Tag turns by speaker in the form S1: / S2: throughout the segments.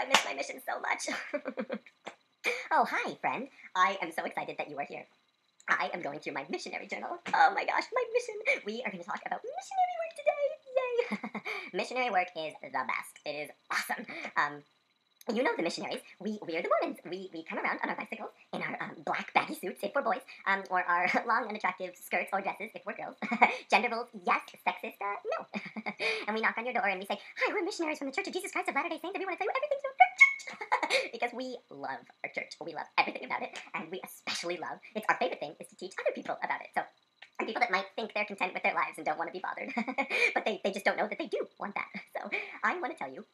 S1: miss my mission so much. Oh, hi, friend. I am so excited that you are here. I am going through my missionary journal. Oh my gosh, my mission. We are going to talk about missionary work today. Yay! Missionary work is the best. It is awesome. You know the missionaries. We are the Mormons. We come around on our bicycles in our black baggy suits if we're boys, or our long unattractive skirts or dresses if we're girls. Gender roles, yes. Sexist, no. And we knock on your door and we say, "Hi, we're missionaries from the Church of Jesus Christ of Latter-day Saints, and we want to tell you everything about our church." Because we love our church. We love everything about it, and we especially love, it's our favorite thing, is to teach other people about it. So, and people that might think they're content with their lives and don't want to be bothered, but they just don't know that they do want that. So, I want to tell you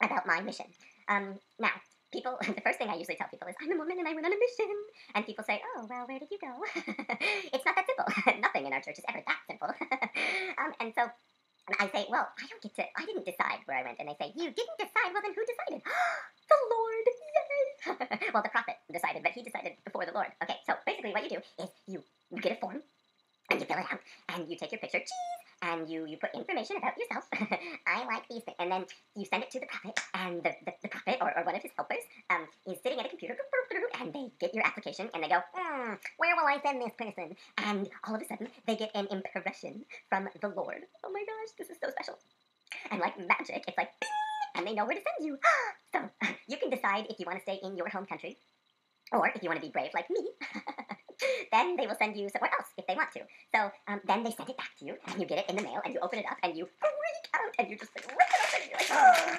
S1: about my mission. Now, people, the first thing I usually tell people is, I'm a woman and I went on a mission. And people say, oh, well, where did you go? It's not that simple. Nothing in our church is ever that simple. And so I say, well, I didn't decide where I went. And they say, you didn't decide? Well, then who decided? The Lord, yay! Well, the prophet decided, but he decided before the Lord. Okay, so basically what you do is you get a form, and you fill it out, and you take your picture, cheese, and you put information about yourself. I like these things. And then you send it to the prophet, and the prophet, or one of his helpers, is sitting at a computer, and they get your application, and they go, where will I send this person? And all of a sudden, they get an impression from the Lord. Oh my gosh, this is so special. And like magic, it's like, bing, and they know where to send you. So you can decide if you want to stay in your home country, or if you want to be brave like me, then they will send you somewhere else if they want to. So then they send it back to you, and you get it in the mail, and you open it up, and you freak out, and you just like rip it open, and you're like, oh.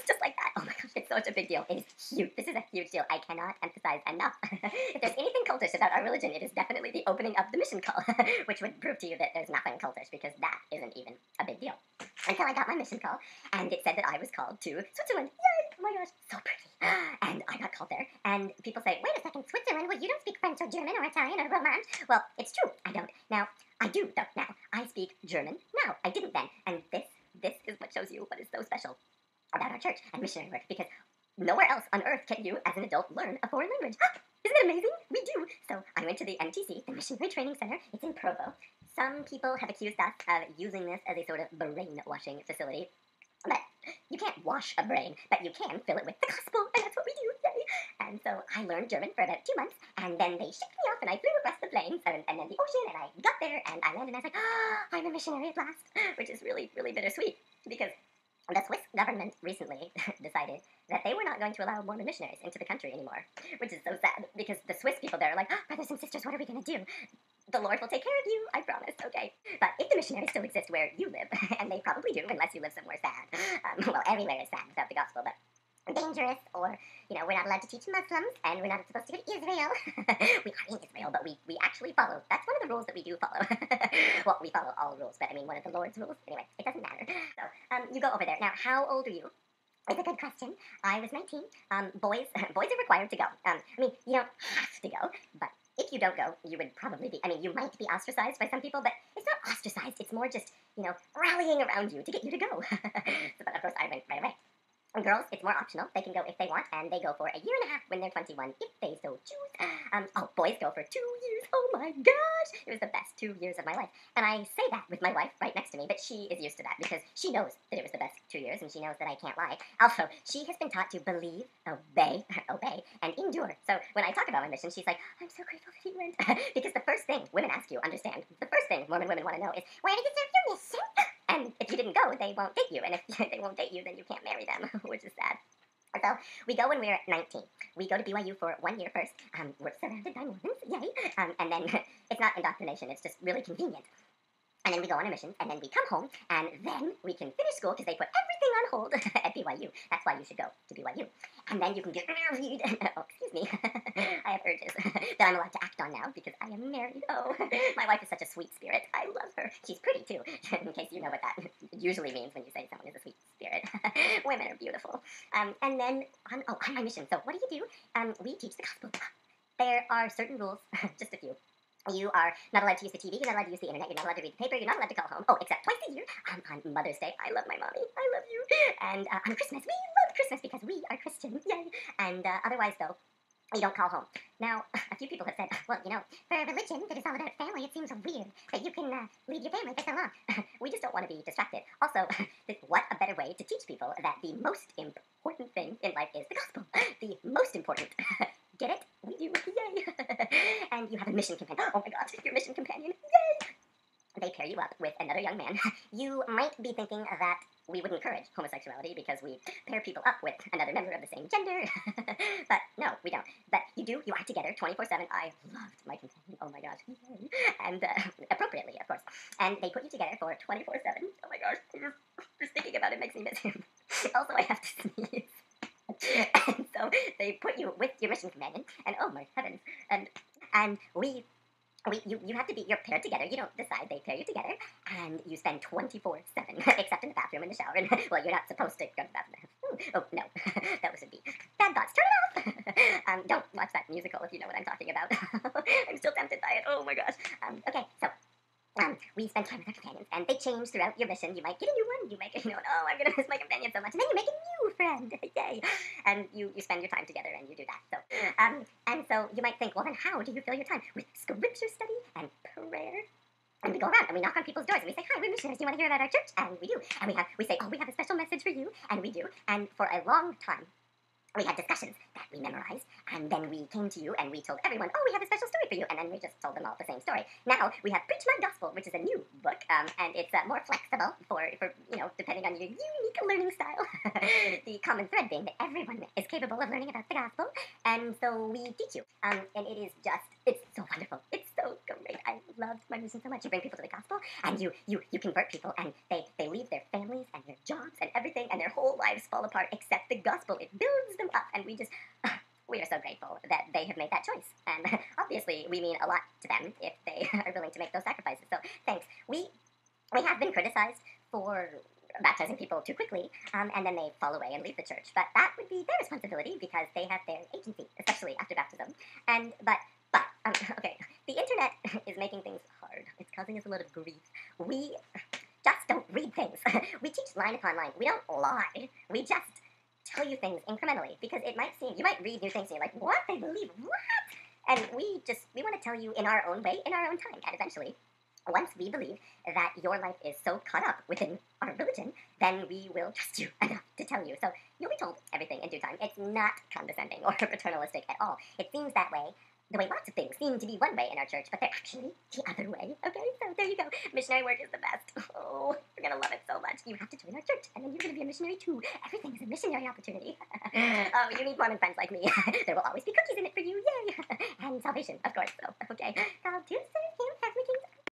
S1: Just like that. Oh my gosh, it's such a big deal. It is huge. This is a huge deal. I cannot emphasize enough. If there's anything cultish about our religion, it is definitely the opening of the mission call, which would prove to you that there's nothing cultish, because that isn't even a big deal. Until I got my mission call, and it said that I was called to Switzerland. Yay! Oh my gosh, so pretty. And I got called there, and people say, wait a second, Switzerland? Well, you don't speak French or German or Italian or Romance. Well, it's true, I don't. Now, I do, though, now. I speak German now. I didn't then. And this is what shows you what is so special about our church and missionary work, because nowhere else on earth can you, as an adult, learn a foreign language. Isn't it amazing? We do. So I went to the MTC, the Missionary Training Center. It's in Provo. Some people have accused us of using this as a sort of brainwashing facility. But you can't wash a brain, but you can fill it with the gospel, and that's what we do, yay! And so I learned German for about 2 months, and then they shipped me off, and I flew across the plains, and then the ocean, and I got there, and I landed, and I was like, I'm a missionary at last, which is really, really bittersweet, because the Swiss government recently decided that they were not going to allow Mormon missionaries into the country anymore, which is so sad, because the Swiss people there are like, brothers and sisters, what are we going to do? The Lord will take care of you, I promise, okay? But if the missionaries still exist where you live, and they probably do, unless you live somewhere sad, well, everywhere is sad without the gospel, but dangerous, or, we're not allowed to teach Muslims, and we're not supposed to go to Israel. We are in Israel, but we actually follow. That's one of the rules that we do follow. Well, we follow all rules, but I mean one of the Lord's rules. Anyway, it doesn't matter. So, you go over there. Now, how old are you? It's a good question. I was 19. Boys are required to go. You don't have to go, but if you don't go, you would probably be, you might be ostracized by some people, but it's not ostracized. It's more just, rallying around you to get you to go. But of course, I went right away. And girls, it's more optional. They can go if they want, and they go for a year and a half when they're 21, if they so choose. Boys go for 2 years. Oh my gosh! It was the best 2 years of my life. And I say that with my wife right next to me, but she is used to that, because she knows that it was the best 2 years, and she knows that I can't lie. Also, she has been taught to believe, obey, and endure. So when I talk about my mission, she's like, I'm so grateful that he went. Because the first thing women ask you, understand, the first thing Mormon women want to know is, where did you serve your mission? And if you didn't go, they won't date you. And if they won't date you, then you can't marry them, which is sad. So we go when we're 19. We go to BYU for 1 year first. We're surrounded by Mormons, yay! And then it's not indoctrination, it's just really convenient. And then we go on a mission, and then we come home, and then we can finish school, because they put everything on hold at BYU. That's why you should go to BYU. And then you can get married. Oh, excuse me. I have urges that I'm allowed to act on now, because I am married. Oh, my wife is such a sweet spirit. I love her. She's pretty, too, in case you know what that usually means when you say someone is a sweet spirit. Women are beautiful. And then, on my mission. So what do? We teach the gospel. There are certain rules, just a few. You are not allowed to use the TV, you're not allowed to use the internet, you're not allowed to read the paper, you're not allowed to call home. Oh, except twice a year, on Mother's Day. I love my mommy, I love you. And on Christmas, we love Christmas because we are Christian, yay. And otherwise, though, you don't call home. Now, a few people have said, well, for a religion that is all about family, it seems weird that you can leave your family for so long. We just don't want to be distracted. Also, what a better way to teach people that the most important important thing in life is the gospel. The most important. Get it? We do. Yay! And you have a mission companion. Oh my god, your mission companion. Yay! They pair you up with another young man. You might be thinking that we would encourage homosexuality because we pair people up with another member of the same gender. But no, we don't. But you do. You are together 24/7. I loved my companion. Oh my gosh. Yay. And appropriately, of course. And they put you together for 24/7. Oh my gosh. Just thinking about it makes me miss him. Also, I have to sneeze. And so they put you with your mission companion, and oh my heavens, and you have to be, you're paired together, you don't decide, they pair you together, and you spend 24/7, except in the bathroom and the shower, and, well, you're not supposed to go to the bathroom. Oh, no, that was a B. Bad thoughts, turn it off! Don't watch that musical if you know what I'm talking about. I'm still tempted by it, oh my gosh. Okay, so, we spend time with our companions, and they change throughout your mission. You might get a new one, you might get, oh, I'm gonna miss my companion so much, and then you make a new friend, yay! And you spend your time together, and you do that, so, and so you might think, well, then how do you fill your time? With scripture study and prayer? And we go around, and we knock on people's doors, and we say, hi, we're missionaries, do you want to hear about our church? And we do, and we say, oh, we have a special message for you, and we do, and for a long time, we had discussions that we memorized, and then we came to you and we told everyone, oh, we have a special story for you, and then we just told them all the same story. Now, we have Preach My Gospel, which is a new book, and it's more flexible for, depending on your unique learning style. The common thread being that everyone is capable of learning about the gospel, and so we teach you. And it is just, it's so wonderful. It's so great. I loved my mission so much. You bring people to the gospel, and you convert people, and they leave their families and their jobs and everything, and their whole lives fall apart except the gospel. It builds them up, and we are so grateful that they have made that choice. And obviously, we mean a lot to them if they are willing to make those sacrifices. So thanks. We have been criticized for baptizing people too quickly, and then they fall away and leave the church. But that would be their responsibility because they have their agency, especially after baptism. Okay, the internet is making things hard. It's causing us a lot of grief. We just don't read things. We teach line upon line. We don't lie. We just tell you things incrementally because it might seem, you might read new things and you're like, what? They believe what? And we want to tell you in our own way, in our own time. And eventually, once we believe that your life is so caught up within our religion, then we will trust you enough to tell you. So you'll be told everything in due time. It's not condescending or paternalistic at all. It seems that way, the way lots of things seem to be one way in our church, but they're actually the other way. Okay, so there you go. Missionary work is the best. Oh, you're gonna love it so much. You have to join our church, and then you're gonna be a missionary too. Everything is a missionary opportunity. Oh, you need Mormon friends like me. There will always be cookies in it for you. Yay! And salvation, of course. So, okay. God, to serve him.